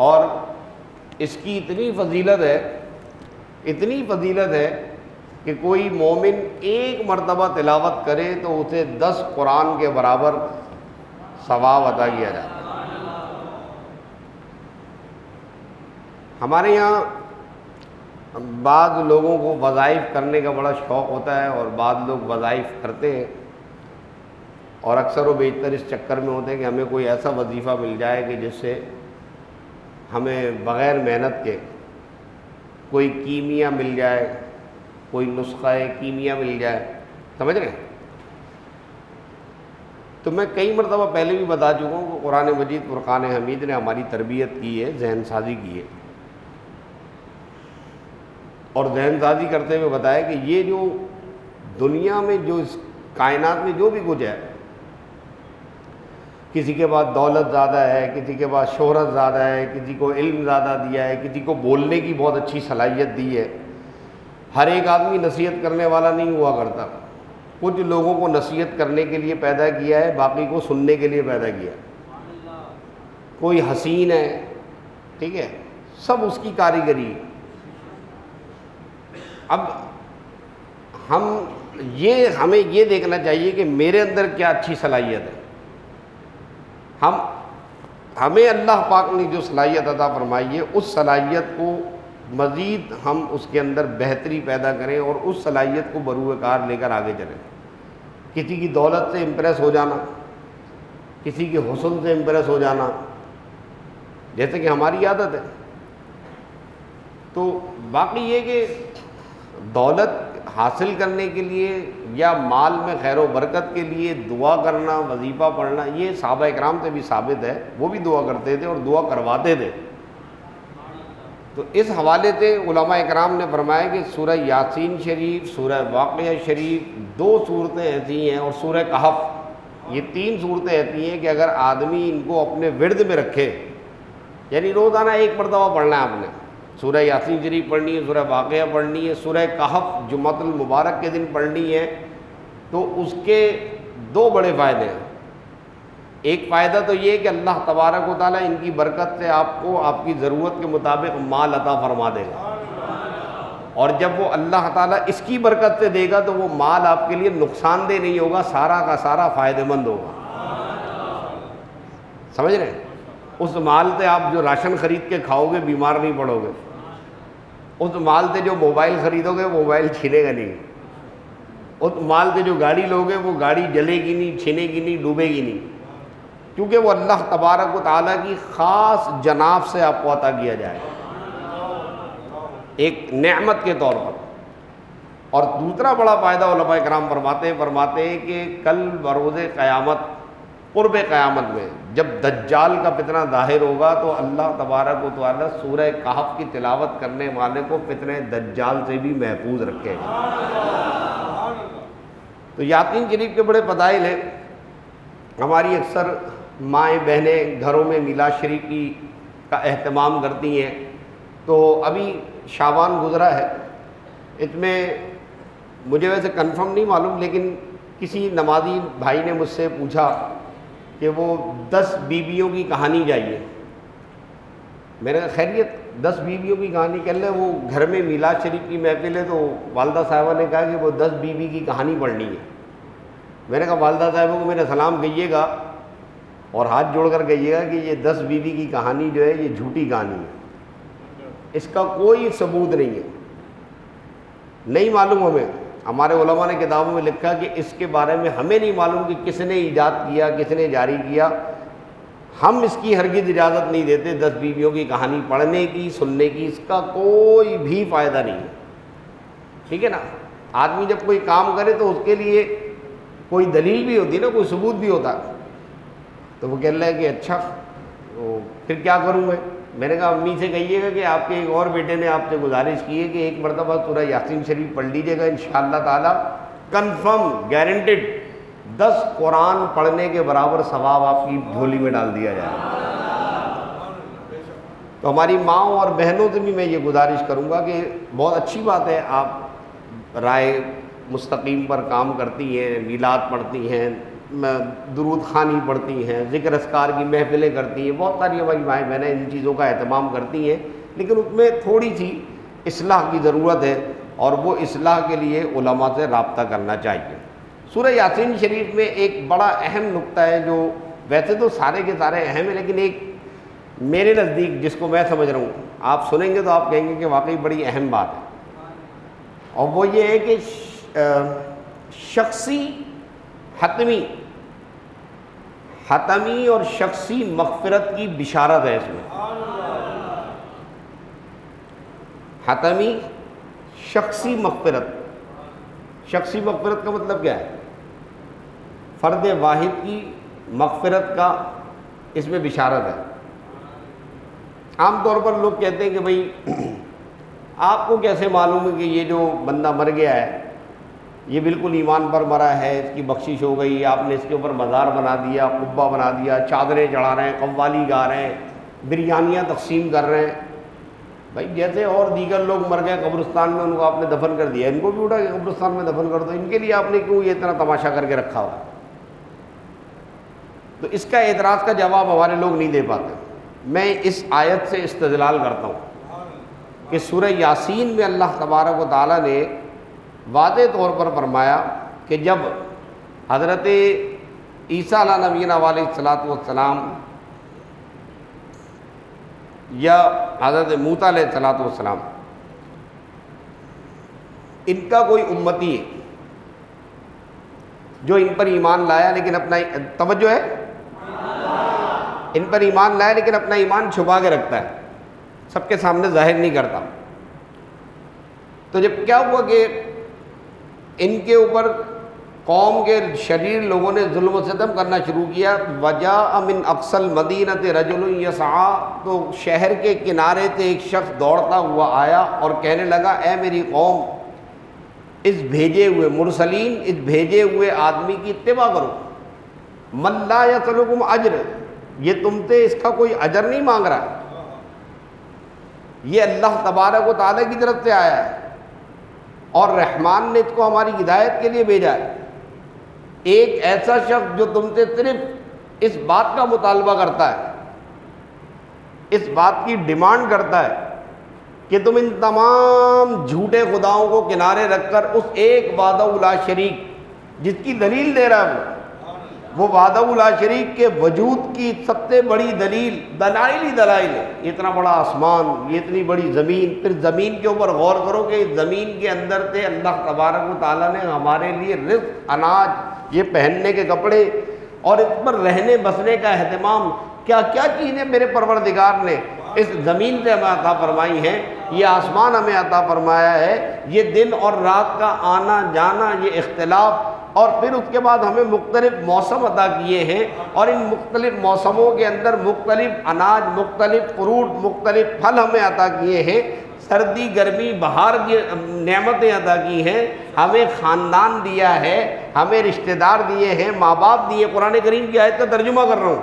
اور اس کی اتنی فضیلت ہے کہ کوئی مومن ایک مرتبہ تلاوت کرے تو اسے 10 قرآن کے برابر ثواب عطا کیا جاتا ہے۔ ہمارے یہاں بعض لوگوں کو وظائف کرنے کا بڑا شوق ہوتا ہے اور بعض لوگ وظائف کرتے ہیں، اور اکثر و بیشتر اس چکر میں ہوتے ہیں کہ ہمیں کوئی ایسا وظیفہ مل جائے کہ جس سے ہمیں بغیر محنت کے کوئی کیمیا مل جائے، کوئی نسخہ کیمیا مل جائے، سمجھ رہے ہیں؟ تو میں کئی مرتبہ پہلے بھی بتا چکا ہوں کہ قرآن مجید فرقان حمید نے ہماری تربیت کی ہے، ذہن سازی کی ہے، اور ذہن سازی کرتے ہوئے بتایا کہ یہ جو دنیا میں جو اس کائنات میں جو بھی کچھ ہے، کسی کے پاس دولت زیادہ ہے، کسی کے پاس شہرت زیادہ ہے، کسی کو علم زیادہ دیا ہے، کسی کو بولنے کی بہت اچھی صلاحیت دی ہے، ہر ایک آدمی نصیحت کرنے والا نہیں ہوا کرتا، کچھ لوگوں کو نصیحت کرنے کے لیے پیدا کیا ہے، باقی کو سننے کے لیے پیدا کیا ہے۔ کوئی حسین ہے، ٹھیک ہے، سب اس کی کاریگری ہے۔ اب ہمیں یہ دیکھنا چاہیے کہ میرے اندر کیا اچھی صلاحیت ہے۔ ہمیں اللہ پاک نے جو صلاحیت عطا فرمائی ہے، اس صلاحیت کو مزید ہم اس کے اندر بہتری پیدا کریں اور اس صلاحیت کو بروئے کار لے کر آگے چلیں۔ کسی کی دولت سے امپریس ہو جانا، کسی کے حسن سے امپریس ہو جانا، جیسے کہ ہماری عادت ہے، تو باقی یہ کہ دولت حاصل کرنے کے لیے یا مال میں خیر و برکت کے لیے دعا کرنا، وظیفہ پڑھنا، یہ صحابہ اکرام سے بھی ثابت ہے، وہ بھی دعا کرتے تھے اور دعا کرواتے تھے۔ تو اس حوالے سے علماء اکرام نے فرمایا کہ سورہ یاسین شریف، سورہ واقعہ شریف، 2 صورتیں ایسی ہیں، اور سورہ کہف، یہ 3 صورتیں ایسی ہیں کہ اگر آدمی ان کو اپنے ورد میں رکھے، یعنی روزانہ ایک مرتبہ پڑھنا ہے آپ نے، سورہ یاسین شریف پڑھنی ہے، سورہ واقعہ پڑھنی ہے، سورہ کہف جمعۃ المبارک کے دن پڑھنی ہے، تو اس کے 2 بڑے فائدے ہیں۔ ایک فائدہ تو یہ کہ اللہ تبارک و تعالیٰ ان کی برکت سے آپ کو آپ کی ضرورت کے مطابق مال عطا فرما دے گا، اور جب وہ اللہ تعالیٰ اس کی برکت سے دے گا تو وہ مال آپ کے لیے نقصان دہ نہیں ہوگا، سارا کا سارا فائدہ مند ہوگا۔ سمجھ رہے ہیں؟ اس مال سے آپ جو راشن خرید کے کھاؤ گے بیمار نہیں پڑو گے، اس مال سے جو موبائل خریدو گے موبائل چھینے گا نہیں، اس مال سے جو گاڑی لوگے وہ گاڑی جلے گی نہیں، چھینے گی نہیں، ڈوبے گی نہیں، کیونکہ وہ اللہ تبارک و تعالیٰ کی خاص جناب سے آپ کو عطا کیا جائے ایک نعمت کے طور پر۔ اور دوسرا بڑا فائدہ علماء کرام فرماتے ہیں کہ کل بروز قیامت، قرب قیامت میں جب دجال کا فتنہ ظاہر ہوگا تو اللہ تبارک و تعالیٰ سورہ کہف کی تلاوت کرنے والے کو فتنہ دجال سے بھی محفوظ رکھے گا۔ تو یاسین شریف کے بڑے فضائل ہیں۔ ہماری اکثر مائیں بہنیں گھروں میں میلاد شریف کا اہتمام کرتی ہیں، تو ابھی شعبان گزرا ہے، اس میں مجھے ویسے کنفرم نہیں معلوم، لیکن کسی نمازی بھائی نے مجھ سے پوچھا کہ وہ 10 بیویوں کی کہانی چاہیے۔ میں نے کہا خیریت 10 بیویوں کی کہانی کر لیں، وہ گھر میں میلاد شریف کی محفل ہے، تو والدہ صاحبہ نے کہا کہ وہ 10 بیوی کی کہانی پڑھنی ہے۔ میں نے کہا والدہ صاحبہ کو میرا سلام کہیے گا اور ہاتھ جوڑ کر کہیے گا کہ یہ 10 بیوی کی کہانی جو ہے یہ جھوٹی کہانی ہے، اس کا کوئی ثبوت نہیں ہے، نہیں معلوم ہمیں۔ ہمارے علماء نے کتابوں میں لکھا کہ اس کے بارے میں ہمیں نہیں معلوم کہ کس نے ایجاد کیا، کس نے جاری کیا، ہم اس کی ہرگز اجازت نہیں دیتے 10 بیویوں کی کہانی پڑھنے کی، سننے کی، اس کا کوئی بھی فائدہ نہیں ہے، ٹھیک ہے نا۔ آدمی جب کوئی کام کرے تو اس کے لیے کوئی دلیل بھی ہوتی ہے نا، کوئی ثبوت بھی ہوتا ہے، تو وہ کہہ رہا ہے کہ اچھا تو پھر کیا کروں میں نے کہا امی سے کہیے گا کہ آپ کے ایک اور بیٹے نے آپ سے گزارش کی ہے کہ ایک مرتبہ سورہ یاسین شریف پڑھ لیجیے گا، انشاءاللہ تعالیٰ کنفرم گارنٹیڈ 10 قرآن پڑھنے کے برابر ثواب آپ کی جھولی میں ڈال دیا جائے گا۔ تو ہماری ماؤں اور بہنوں سے بھی میں یہ گزارش کروں گا کہ بہت اچھی بات ہے، آپ رائے مستقیم پر کام کرتی ہیں، میلاد پڑھتی ہیں، درود خوانی پڑھتی ہیں، ذکر اذکار کی محفلیں کرتی ہیں، بہت ساری ہماری مائیں بہنیں ان چیزوں کا اہتمام کرتی ہیں، لیکن اس میں تھوڑی سی اصلاح کی ضرورت ہے، اور وہ اصلاح کے لیے علماء سے رابطہ کرنا چاہیے۔ سورہ یاسین شریف میں ایک بڑا اہم نقطہ ہے، جو ویسے تو سارے کے سارے اہم ہیں، لیکن ایک میرے نزدیک جس کو میں سمجھ رہا ہوں، آپ سنیں گے تو آپ کہیں گے کہ واقعی بڑی اہم بات ہے، اور وہ یہ ہے کہ شخصی حتمی اور شخصی مغفرت کی بشارت ہے اس میں۔ حتمی شخصی مغفرت کا مطلب کیا ہے؟ فرد واحد کی مغفرت کا اس میں بشارت ہے۔ عام طور پر لوگ کہتے ہیں کہ بھئی آپ کو کیسے معلوم ہے کہ یہ جو بندہ مر گیا ہے یہ بالکل ایمان پر مرا ہے، اس کی بخشش ہو گئی، آپ نے اس کے اوپر مزار بنا دیا، قبہ بنا دیا، چادریں چڑھا رہے ہیں، قوالی گا رہے ہیں، بریانیاں تقسیم کر رہے ہیں؟ بھائی جیسے اور دیگر لوگ مر گئے قبرستان میں، ان کو آپ نے دفن کر دیا، ان کو بھی اٹھا کے قبرستان میں دفن کر دو، ان کے لیے آپ نے کیوں یہ اتنا تماشا کر کے رکھا ہوا؟ تو اس کا اعتراض کا جواب ہمارے لوگ نہیں دے پاتے۔ میں اس آیت سے استدلال کرتا ہوں کہ سورہ یاسین میں اللہ تبارک و تعالیٰ نے واضح طور پر فرمایا کہ جب حضرت عیسیٰ علیہ نبینا علیہ الصلوۃ والسلام یا حضرت موسیٰ علیہ الصلوۃ والسلام، ان کا کوئی امتی ہے جو ان پر ایمان لایا لیکن اپنا توجہ ہے ان پر ایمان لایا لیکن اپنا ایمان چھپا کے رکھتا ہے، سب کے سامنے ظاہر نہیں کرتا، تو جب کیا ہوا کہ ان کے اوپر قوم کے شریر لوگوں نے ظلم و ستم کرنا شروع کیا، وجاء من اقصى المدینۃ رجل یسعیٰ، تو شہر کے کنارے سے ایک شخص دوڑتا ہوا آیا اور کہنے لگا اے میری قوم، اس بھیجے ہوئے مرسلین، اس بھیجے ہوئے آدمی کی اتباع کرو، من لا یسألکم اجر، یہ تم سے اس کا کوئی اجر نہیں مانگ رہا، یہ اللہ تبارک و تعالیٰ کی طرف سے آیا ہے اور رحمان نے اس کو ہماری ہدایت کے لیے بھیجا ہے۔ ایک ایسا شخص جو تم سے صرف اس بات کا مطالبہ کرتا ہے، اس بات کی ڈیمانڈ کرتا ہے کہ تم ان تمام جھوٹے خداؤں کو کنارے رکھ کر اس ایک وحدہ لا شریک، جس کی دلیل دے رہا ہے وہ وحدہ لا شریک کے وجود کی سب سے بڑی دلیل، دلائل ہی دلائل ہے، اتنا بڑا آسمان، یہ اتنی بڑی زمین، پھر زمین کے اوپر غور کرو کہ اس زمین کے اندر سے اللہ تبارک و تعالیٰ نے ہمارے لیے رزق، اناج، یہ پہننے کے کپڑے اور اس پر رہنے بسنے کا اہتمام، کیا کیا چیزیں میرے پروردگار نے اس زمین سے ہمیں عطا فرمائی ہیں، یہ آسمان ہمیں عطا فرمایا ہے، یہ دن اور رات کا آنا جانا، یہ اختلاف، اور پھر اس کے بعد ہمیں مختلف موسم عطا کیے ہیں، اور ان مختلف موسموں کے اندر مختلف اناج، مختلف فروٹ، مختلف پھل ہمیں عطا کیے ہیں، سردی گرمی بہار کی نعمتیں عطا کی ہیں، ہمیں خاندان دیا ہے، ہمیں رشتہ دار دیے ہیں، ماں باپ دیے۔ قرآن کریم کی آیت کا ترجمہ کر رہا ہوں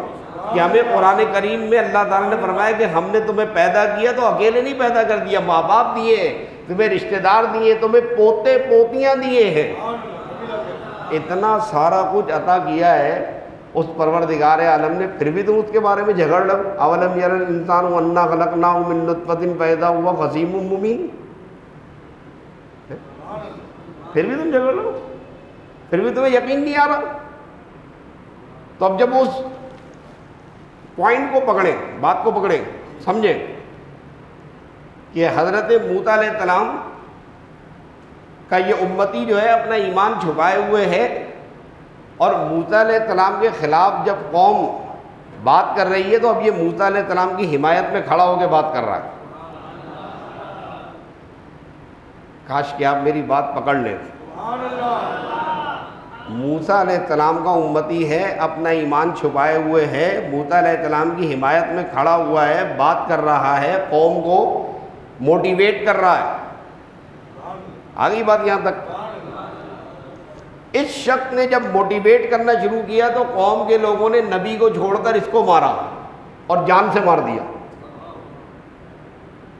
کہ ہمیں قرآن کریم میں اللہ تعالیٰ نے فرمایا کہ ہم نے تمہیں پیدا کیا تو اکیلے نہیں پیدا کر دیا، ماں باپ دیے، تمہیں رشتہ دار دیے، تمہیں پوتے پوتیاں دیے ہیں، اتنا سارا کچھ عطا کیا ہے اس پروردگار عالم نے، پھر بھی تم اس کے بارے میں جھگڑ لو۔ اولم یر الانسان انا خلقناہ من نطفۃ فاذا هو خصیم مبین، پھر بھی تم جھگڑ لو، پھر بھی تمہیں یقین نہیں آ رہا۔ تو اب جب اس پوائنٹ کو پکڑیں، بات کو پکڑیں، سمجھیں کہ حضرت موسیٰ علیہ السلام کا یہ امتی جو ہے اپنا ایمان چھپائے ہوئے ہے، اور موسیٰ علیہ السلام کے خلاف جب قوم بات کر رہی ہے تو اب یہ موسیٰ علیہ السلام کی حمایت میں کھڑا ہو کے بات کر رہا ہے۔ کاش کہ آپ میری بات پکڑ لیں۔ موسیٰ علیہ السلام کا امتی ہے، اپنا ایمان چھپائے ہوئے ہے، موسیٰ علیہ السلام کی حمایت میں کھڑا ہوا ہے، بات کر رہا ہے، قوم کو موٹیویٹ کر رہا ہے۔ آگئی بات یہاں تک؟ اس شخص نے جب موٹیویٹ کرنا شروع کیا تو قوم کے لوگوں نے نبی کو چھوڑ کر اس کو مارا اور جان سے مار دیا۔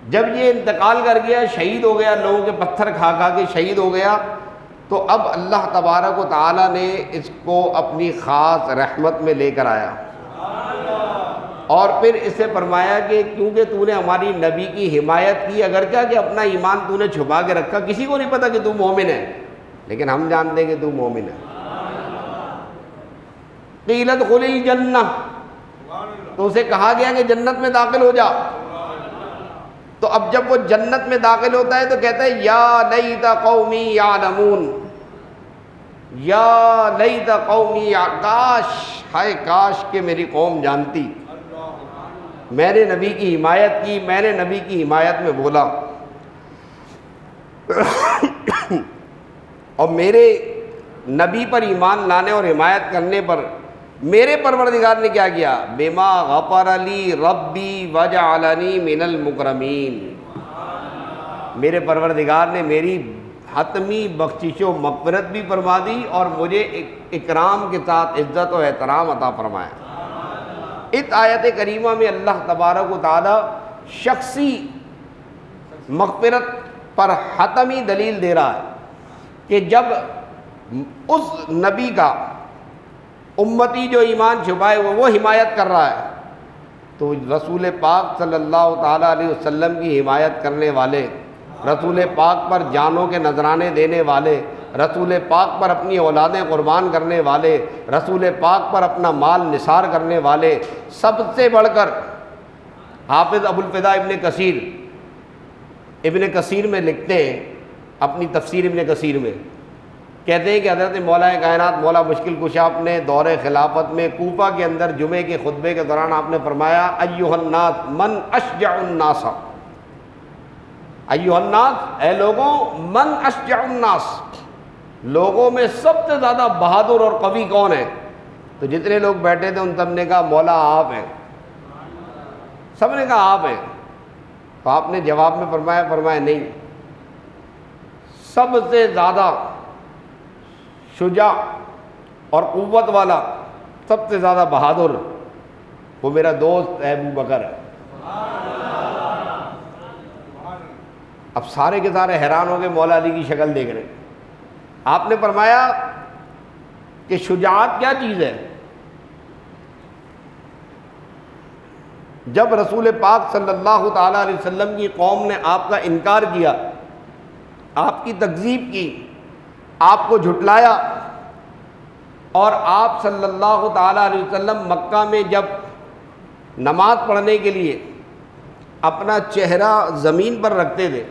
جب یہ انتقال کر گیا، شہید ہو گیا، لوگوں کے پتھر کھا کھا کے شہید ہو گیا، تو اب اللہ تبارک و تعالیٰ نے اس کو اپنی خاص رحمت میں لے کر آیا، اور پھر اس سے فرمایا کہ کیونکہ تو نے ہماری نبی کی حمایت کی، اگرچہ کہ اپنا ایمان تو نے چھپا کے رکھا، کسی کو نہیں پتا کہ تو مومن ہے، لیکن ہم جانتے ہیں کہ تو مومن ہے۔ قیل ادخل الجنہ، تو اسے کہا گیا کہ جنت میں داخل ہو جا۔ تو اب جب وہ جنت میں داخل ہوتا ہے تو کہتا ہے یا لیت قومی یعلمون، یا لیت قومی، کاش، ہائے کاش کہ میری قوم جانتی، میں نے نبی کی حمایت کی، میں نے نبی کی حمایت میں بولا، اور میرے نبی پر ایمان لانے اور حمایت کرنے پر میرے پروردگار نے کیا کیا، بما غفر لی ربی وجعلنی من المکرمین، میرے پروردگار نے میری حتمی بخشش و مغفرت بھی فرما دی اور مجھے اکرام کے ساتھ عزت و احترام عطا فرمایا۔ اس آیت کریمہ میں اللہ تبارک و تعالی شخصی مغفرت پر حتمی دلیل دے رہا ہے کہ جب اس نبی کا امتی جو ایمان چھپائے وہ حمایت کر رہا ہے، تو رسول پاک صلی اللہ تعالیٰ علیہ وسلم کی حمایت کرنے والے، رسول پاک پر جانوں کے نذرانے دینے والے، رسول پاک پر اپنی اولادیں قربان کرنے والے، رسول پاک پر اپنا مال نثار کرنے والے، سب سے بڑھ کر حافظ ابو الفدا ابن کثیر میں لکھتے ہیں، اپنی تفسیر ابن کثیر میں کہتے ہیں کہ حضرت مولا کائنات مولا مشکل کشا اپنے دور خلافت میں کوفہ کے اندر جمعے کے خطبے کے دوران آپ نے فرمایا ایھا الناس من اشجع الناس، ایھا الناس، اے لوگوں، من اشجع الناس، لوگوں میں سب سے زیادہ بہادر اور قوی کون ہے؟ تو جتنے لوگ بیٹھے تھے ان سب نے کہا مولا آپ ہیں، سب نے کہا آپ ہیں۔ تو آپ نے جواب میں فرمایا نہیں، سب سے زیادہ شجاع اور قوت والا، سب سے زیادہ بہادر، وہ میرا دوست ابو بکر ہے۔ اب سارے کے سارے حیران ہو گئے، مولا علی کی شکل دیکھ رہے۔ آپ نے فرمایا کہ شجاعت کیا چیز ہے؟ جب رسول پاک صلی اللہ تعالیٰ علیہ وسلم کی قوم نے آپ کا انکار کیا، آپ کی تکذیب کی، آپ کو جھٹلایا، اور آپ صلی اللہ تعالیٰ علیہ وسلم مکہ میں جب نماز پڑھنے کے لیے اپنا چہرہ زمین پر رکھتے تھے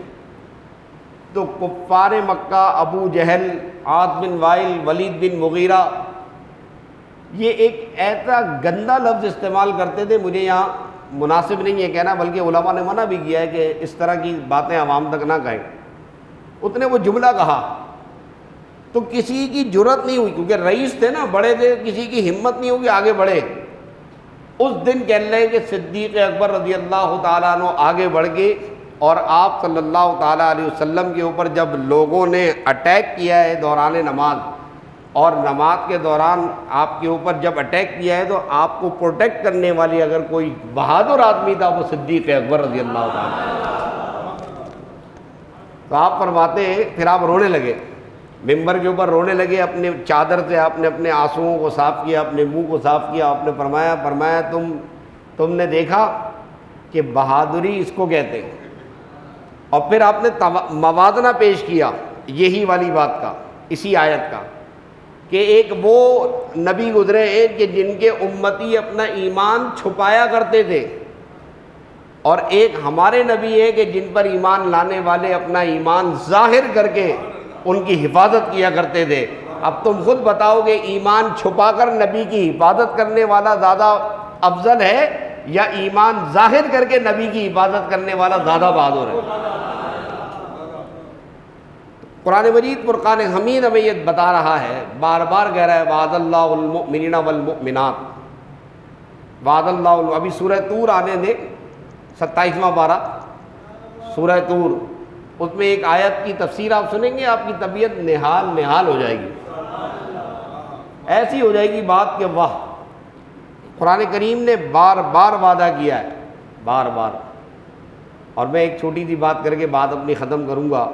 تو کفار مکہ، ابو جہل، عاص بن وائل، ولید بن مغیرہ، یہ ایک ایسا گندا لفظ استعمال کرتے تھے، مجھے یہاں مناسب نہیں ہے کہنا، بلکہ علماء نے منع بھی کیا ہے کہ اس طرح کی باتیں عوام تک نہ کہیں۔ اس نے وہ جملہ کہا تو کسی کی جرت نہیں ہوئی، کیونکہ رئیس تھے نا، بڑے تھے، کسی کی ہمت نہیں ہوگی آگے بڑھے۔ اس دن کہہ لیں کہ صدیق اکبر رضی اللہ تعالیٰ عنہ آگے بڑھ گئے، اور آپ صلی اللہ تعالیٰ علیہ وسلم کے اوپر جب لوگوں نے اٹیک کیا ہے دوران نماز، اور نماز کے دوران آپ کے اوپر جب اٹیک کیا ہے تو آپ کو پروٹیکٹ کرنے والی اگر کوئی بہادر آدمی تھا وہ صدیق اکبر رضی اللہ تعالیٰ۔ تو آپ فرماتے ہیں پھر آپ رونے لگے، ممبر کے اوپر رونے لگے، اپنے چادر سے آپ نے اپنے آنسوؤں کو صاف کیا، اپنے منہ کو صاف کیا، آپ نے فرمایا تم نے دیکھا کہ بہادری اس کو کہتے ہیں۔ اور پھر آپ نے موازنہ پیش کیا یہی والی بات کا، اسی آیت کا، کہ ایک وہ نبی گزرے ہیں کہ جن کے امتی اپنا ایمان چھپایا کرتے تھے، اور ایک ہمارے نبی ہے کہ جن پر ایمان لانے والے اپنا ایمان ظاہر کر کے ان کی حفاظت کیا کرتے تھے۔ اب تم خود بتاؤ گے ایمان چھپا کر نبی کی حفاظت کرنے والا زیادہ افضل ہے یا ایمان ظاہر کر کے نبی کی حفاظت کرنے والا زیادہ بہادر ہے؟ قرآن مجید فرقان حمید ہمیں یہ بتا رہا ہے، بار بار کہہ رہا ہے وعد اللہ المؤمنین والمؤمنات، وعد اللہ، ابھی سورہ طور آنے دے، 27واں پارہ سورہ طور، اس میں ایک آیت کی تفسیر آپ سنیں گے آپ کی طبیعت نہال ہو جائے گی، ایسی ہو جائے گی بات کہ واہ، قرآن کریم نے بار بار وعدہ کیا ہے، بار بار۔ اور میں ایک چھوٹی سی بات کر کے بات اپنی ختم کروں گا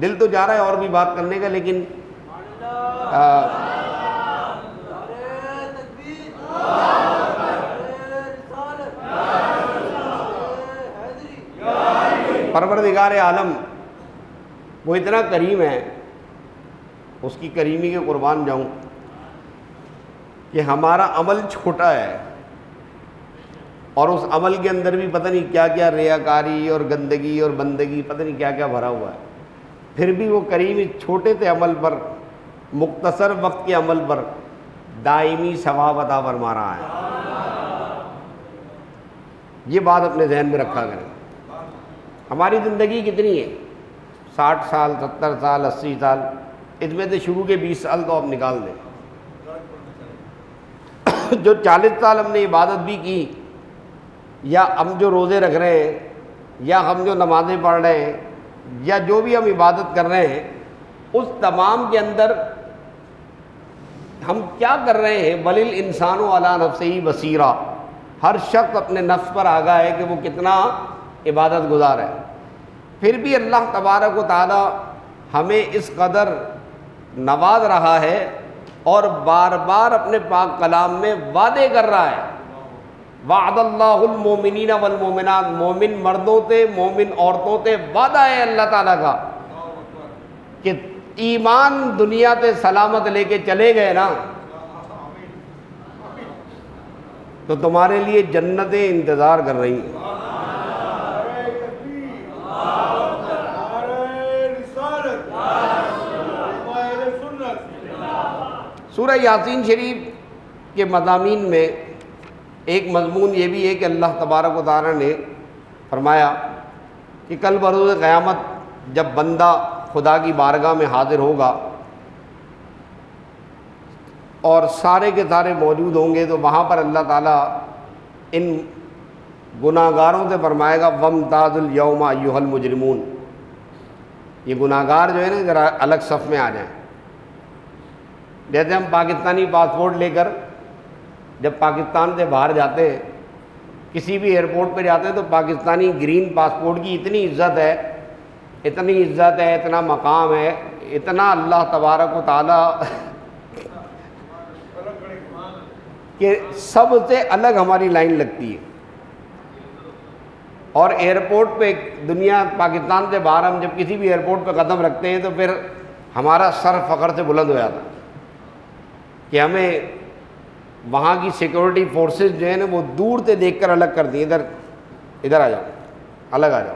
دل تو جا رہا ہے اور بھی بات کرنے کا، لیکن پروردگار عالم وہ اتنا کریم ہے، اس کی کریمی کے قربان جاؤں کہ ہمارا عمل چھوٹا ہے اور اس عمل کے اندر بھی پتہ نہیں کیا کیا ریاکاری اور گندگی اور بندگی پتہ نہیں کیا کیا بھرا ہوا ہے، پھر بھی وہ کریم اس چھوٹے سے عمل پر، مختصر وقت کے عمل پر دائمی ثواب عطا فرما رہا ہے۔ یہ بات اپنے ذہن میں رکھا کریں۔ ہماری زندگی کتنی ہے؟ 60 سال، 70 سال، 80 سال، اس میں سے شروع کے 20 سال تو آپ نکال دیں۔ جو 40 سال ہم نے عبادت بھی کی، یا ہم جو روزے رکھ رہے ہیں، یا ہم جو نمازیں پڑھ رہے ہیں، یا جو بھی ہم عبادت کر رہے ہیں، اس تمام کے اندر ہم کیا کر رہے ہیں؟ بل الانسان علی نفسہ بصیرہ، ہر شخص اپنے نفس پر آگاہ ہے کہ وہ کتنا عبادت گزار ہے۔ پھر بھی اللہ تبارک و تعالی ہمیں اس قدر نواز رہا ہے اور بار بار اپنے پاک کلام میں وعدے کر رہا ہے۔ وعد اللہ المومنین والمومنات، مومن مردوں سے، مومن عورتوں سے وعدہ ہے اللہ تعالیٰ کا کہ ایمان دنیا سے سلامت لے کے چلے گئے نا تو تمہارے لیے جنتیں انتظار کر رہی ہیں۔ سورہ یاسین شریف کے مضامین میں ایک مضمون یہ بھی ہے کہ اللہ تبارک و تعالیٰ نے فرمایا کہ کل بروز قیامت جب بندہ خدا کی بارگاہ میں حاضر ہوگا اور سارے کے سارے موجود ہوں گے تو وہاں پر اللہ تعالیٰ ان گناہ گاروں سے فرمائے گا وامتازوا الیوم ایھا المجرمون، یہ گناہ گار جو ہے نا ذرا الگ صف میں آ جائیں۔ جیسے ہم پاکستانی پاسپورٹ لے کر جب پاکستان سے باہر جاتے ہیں، کسی بھی ایئرپورٹ پہ جاتے ہیں تو پاکستانی گرین پاسپورٹ کی اتنی عزت ہے، اتنی عزت ہے، اتنا مقام ہے، اتنا اللہ تبارک و تعالی کہ سب سے الگ ہماری لائن لگتی ہے۔ اور ایئرپورٹ پہ دنیا پاکستان سے باہر ہم جب کسی بھی ایئرپورٹ پہ قدم رکھتے ہیں تو پھر ہمارا سر فخر سے بلند ہو جاتا ہے کہ ہمیں وہاں کی سیکورٹی فورسز جو ہیں نا وہ دور سے دیکھ کر الگ کر دی، ادھر آ جاؤ، الگ آ جاؤ۔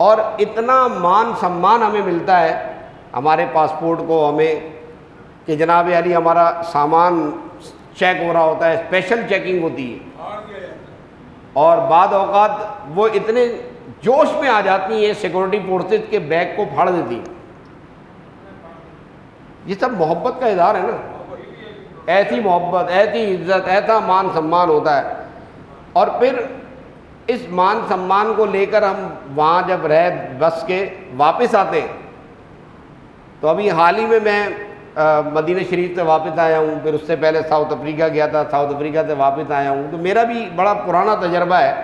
اور اتنا مان سمان ہمیں ملتا ہے ہمارے پاسپورٹ کو ہمیں کہ جناب علی ہمارا سامان چیک ہو رہا ہوتا ہے، اسپیشل چیکنگ ہوتی ہے، اور بعض اوقات وہ اتنے جوش میں آ جاتی ہیں سیکورٹی فورسز کے بیگ کو پھاڑ دیتی ہیں۔ یہ سب محبت کا اظہار ہے نا، ایسی محبت، ایسی عزت، ایسا مان سمان ہوتا ہے۔ اور پھر اس مان سمان کو لے کر ہم وہاں جب رہ بس کے واپس آتے ہیں تو ابھی حال ہی میں مدینہ شریف سے واپس آیا ہوں، پھر اس سے پہلے ساؤتھ افریقہ گیا تھا، ساؤتھ افریقہ سے واپس آیا ہوں، تو میرا بھی بڑا پرانا تجربہ ہے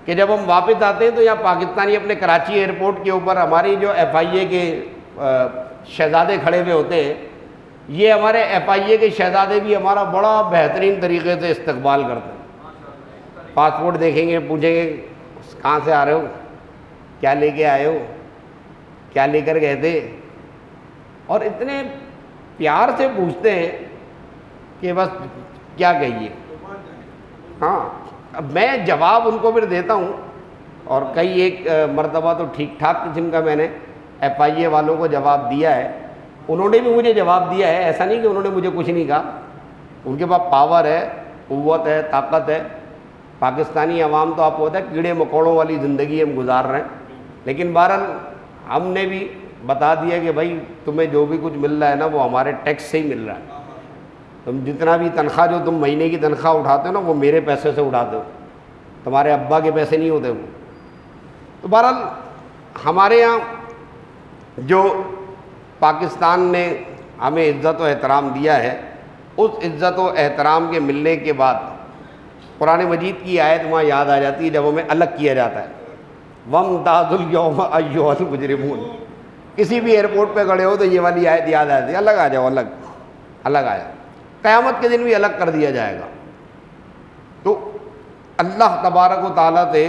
کہ جب ہم واپس آتے ہیں تو یہاں پاکستانی اپنے کراچی ایئرپورٹ کے اوپر ہماری جو ایف آئی اے کے شہزادے کھڑے ہوئے ہوتے ہیں، یہ ہمارے ایف آئی اے کے شہزادے بھی ہمارا بڑا بہترین طریقے سے استقبال کرتے ہیں۔ پاسپورٹ دیکھیں گے، پوچھیں گے کہاں سے آ رہے ہو، کیا لے کے آئے ہو، کیا لے کر گئے تھے، اور اتنے پیار سے پوچھتے ہیں کہ بس کیا کہیے۔ ہاں، اب میں جواب ان کو پھر دیتا ہوں، اور کئی ایک مرتبہ تو ٹھیک ٹھاک قسم کا میں نے ایف آئی اے والوں کو جواب دیا ہے، انہوں نے بھی مجھے جواب دیا ہے، ایسا نہیں کہ انہوں نے مجھے کچھ نہیں کہا، ان کے پاس پاور ہے، قوت ہے، طاقت ہے۔ پاکستانی عوام تو آپ کو پتہ ہے کیڑے مکوڑوں والی زندگی ہم گزار رہے ہیں، لیکن بہرحال ہم نے بھی بتا دیا کہ بھائی تمہیں جو بھی کچھ مل رہا ہے نا وہ ہمارے ٹیکس سے ہی مل رہا ہے، تم جتنا بھی تنخواہ جو تم مہینے کی تنخواہ اٹھاتے ہو نا وہ میرے پیسے سے اٹھاتے ہو، تمہارے ابا کے پیسے نہیں ہوتے وہ۔ تو بہرحال ہمارے یہاں جو پاکستان نے ہمیں عزت و احترام دیا ہے، اس عزت و احترام کے ملنے کے بعد قرآن مجید کی آیت وہاں یاد آ جاتی ہے جب ہمیں الگ کیا جاتا ہے، وامتازوا الیوم ایھا المجرمون، کسی بھی ایئرپورٹ پہ کھڑے ہو تو یہ والی آیت یاد آتی ہے، الگ آ جاؤ، الگ آیا۔ قیامت کے دن بھی الگ کر دیا جائے گا۔ تو اللہ تبارک و تعالیٰ سے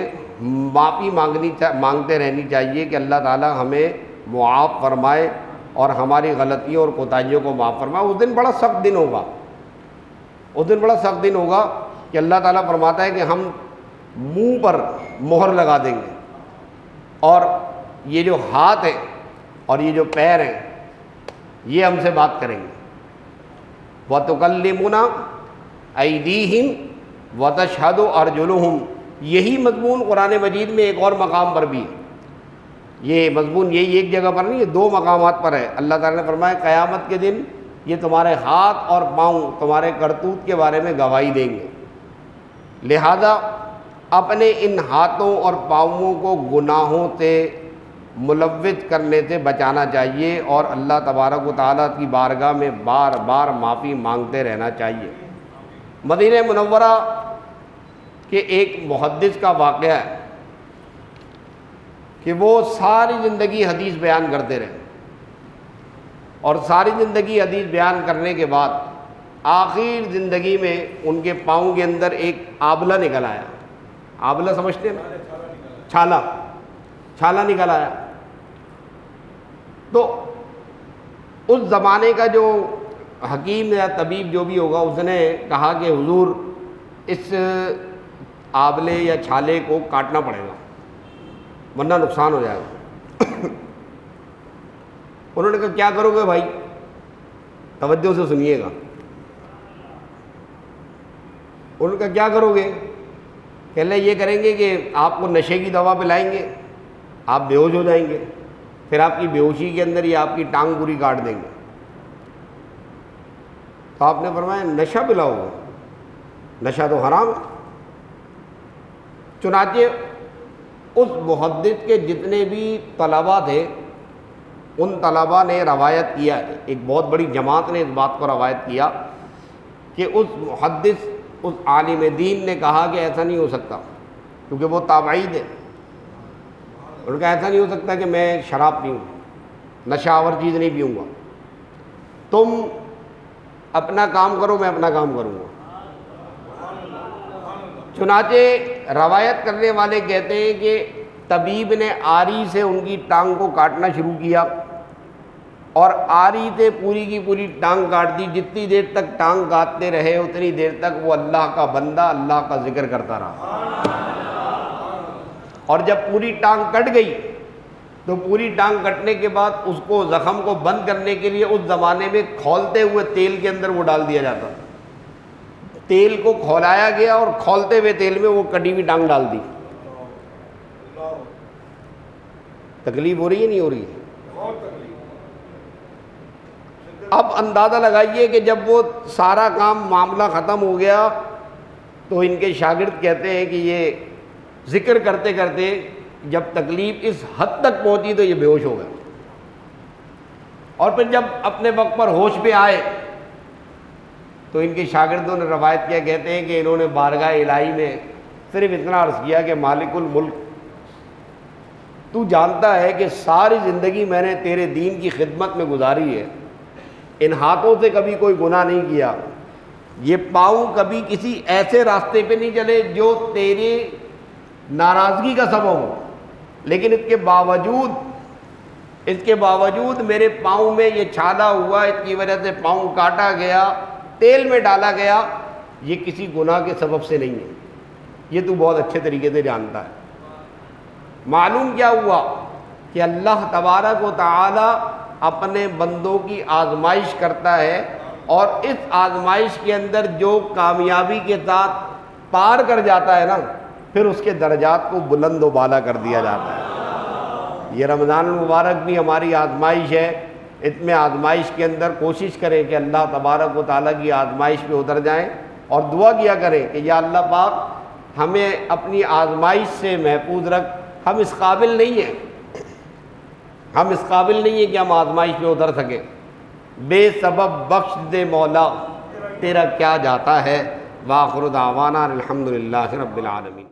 معافی مانگتے رہنی چاہیے کہ اللہ تعالیٰ ہمیں معاف فرمائے اور ہماری غلطیوں اور کوتاہیوں کو معاف فرمائے۔ اس دن بڑا سخت دن ہوگا، اس دن بڑا سخت دن ہوگا کہ اللہ تعالیٰ فرماتا ہے کہ ہم منہ پر مہر لگا دیں گے، اور یہ جو ہاتھ ہیں اور یہ جو پیر ہیں یہ ہم سے بات کریں گے۔ وَتُكَلِّمُنَا أَيْدِيهِمْ وَتَشْهَدُ أَرْجُلُهُمْ، یہی مضمون قرآن مجید میں ایک اور مقام پر بھی ہے۔ یہ مضمون یہی ایک جگہ پر نہیں، یہ دو مقامات پر ہے۔ اللہ تعالیٰ نے فرمایا قیامت کے دن یہ تمہارے ہاتھ اور پاؤں تمہارے کرتوت کے بارے میں گواہی دیں گے، لہذا اپنے ان ہاتھوں اور پاؤں کو گناہوں سے ملوث کرنے سے بچانا چاہیے، اور اللہ تبارک و تعالیٰ کی بارگاہ میں بار بار معافی مانگتے رہنا چاہیے۔ مدینہ منورہ کے ایک محدث کا واقعہ ہے کہ وہ ساری زندگی حدیث بیان کرتے رہے، اور ساری زندگی حدیث بیان کرنے کے بعد آخر زندگی میں ان کے پاؤں کے اندر ایک آبلہ نکل آیا۔ آبلہ سمجھتے ہیں نا؟ چھالا نکل آیا۔ تو اس زمانے کا جو حکیم یا طبیب جو بھی ہوگا اس نے کہا کہ حضور اس آبلے یا چھالے کو کاٹنا پڑے گا ورنہ نقصان ہو جائے گا۔ انہوں نے کہا کیا کرو گے بھائی؟ توجہ سے سنیے گا۔ انہوں نے کہا کیا کرو گے؟ کہ اللہ یہ کریں گے کہ آپ کو نشے کی دوا پلائیں گے، آپ بے ہوش ہو جائیں گے، پھر آپ کی بے ہوشی کے اندر ہی آپ کی ٹانگ پوری کاٹ دیں گے۔ تو آپ نے فرمایا نشہ پلاؤ گے؟ نشہ تو حرام ہے۔ چنانچہ اس محدث کے جتنے بھی طلباء تھے ان طلباء نے روایت کیا، ایک بہت بڑی جماعت نے اس بات کو روایت کیا کہ اس محدث، اس عالم دین نے کہا کہ ایسا نہیں ہو سکتا، کیونکہ وہ تابعی تھے۔ انہوں نے کہا ایسا نہیں ہو سکتا کہ میں شراب پیوں، نشہ آور چیز نہیں پیوں گا، تم اپنا کام کرو میں اپنا کام کروں گا۔ چنانچہ روایت کرنے والے کہتے ہیں کہ طبیب نے آری سے ان کی ٹانگ کو کاٹنا شروع کیا، اور آری سے پوری کی پوری ٹانگ کاٹ دی۔ جتنی دیر تک ٹانگ کاٹتے رہے اتنی دیر تک وہ اللہ کا بندہ اللہ کا ذکر کرتا رہا، اور جب پوری ٹانگ کٹ گئی تو پوری ٹانگ کٹنے کے بعد اس کو زخم کو بند کرنے کے لیے اس زمانے میں کھولتے ہوئے تیل کے اندر وہ ڈال دیا جاتا تھا۔ تیل کو کھولایا گیا اور کھولتے ہوئے تیل میں وہ کٹی ہوئی ٹانگ ڈال دی۔ تکلیف ہو رہی ہے نہیں ہو رہی ہے؟ اب اندازہ لگائیے کہ جب وہ سارا کام معاملہ ختم ہو گیا تو ان کے شاگرد کہتے ہیں کہ یہ ذکر کرتے کرتے جب تکلیف اس حد تک پہنچی تو یہ بے ہوش ہو گئے، اور پھر جب اپنے وقت پر ہوش پہ آئے تو ان کے شاگردوں نے روایت کیا، کہتے ہیں کہ انہوں نے بارگاہ الہی میں صرف اتنا عرض کیا کہ مالک الملک، تو جانتا ہے کہ ساری زندگی میں نے تیرے دین کی خدمت میں گزاری ہے، ان ہاتھوں سے کبھی کوئی گناہ نہیں کیا، یہ پاؤں کبھی کسی ایسے راستے پہ نہیں چلے جو تیرے ناراضگی کا سبب ہو، لیکن اس کے باوجود میرے پاؤں میں یہ چھالا ہوا، اس کی وجہ سے پاؤں کاٹا گیا، تیل میں ڈالا گیا، یہ کسی گناہ کے سبب سے نہیں ہے، یہ تو بہت اچھے طریقے سے جانتا ہے۔ معلوم کیا ہوا کہ اللہ تبارک و تعالی اپنے بندوں کی آزمائش کرتا ہے، اور اس آزمائش کے اندر جو کامیابی کے ساتھ پار کر جاتا ہے نا، پھر اس کے درجات کو بلند و بالا کر دیا جاتا ہے۔ یہ رمضان المبارک بھی ہماری آزمائش ہے، اس میں آزمائش کے اندر کوشش کریں کہ اللہ تبارک و تعالیٰ کی آزمائش پہ اتر جائیں، اور دعا کیا کریں کہ یا اللہ پاک ہمیں اپنی آزمائش سے محفوظ رکھ۔ ہم اس قابل نہیں ہیں، کہ ہم آزمائش پہ اتر سکیں، بے سبب بخش دے مولا تیرا کیا جاتا ہے۔ وآخر دعوانا الحمدللہ رب العالمین۔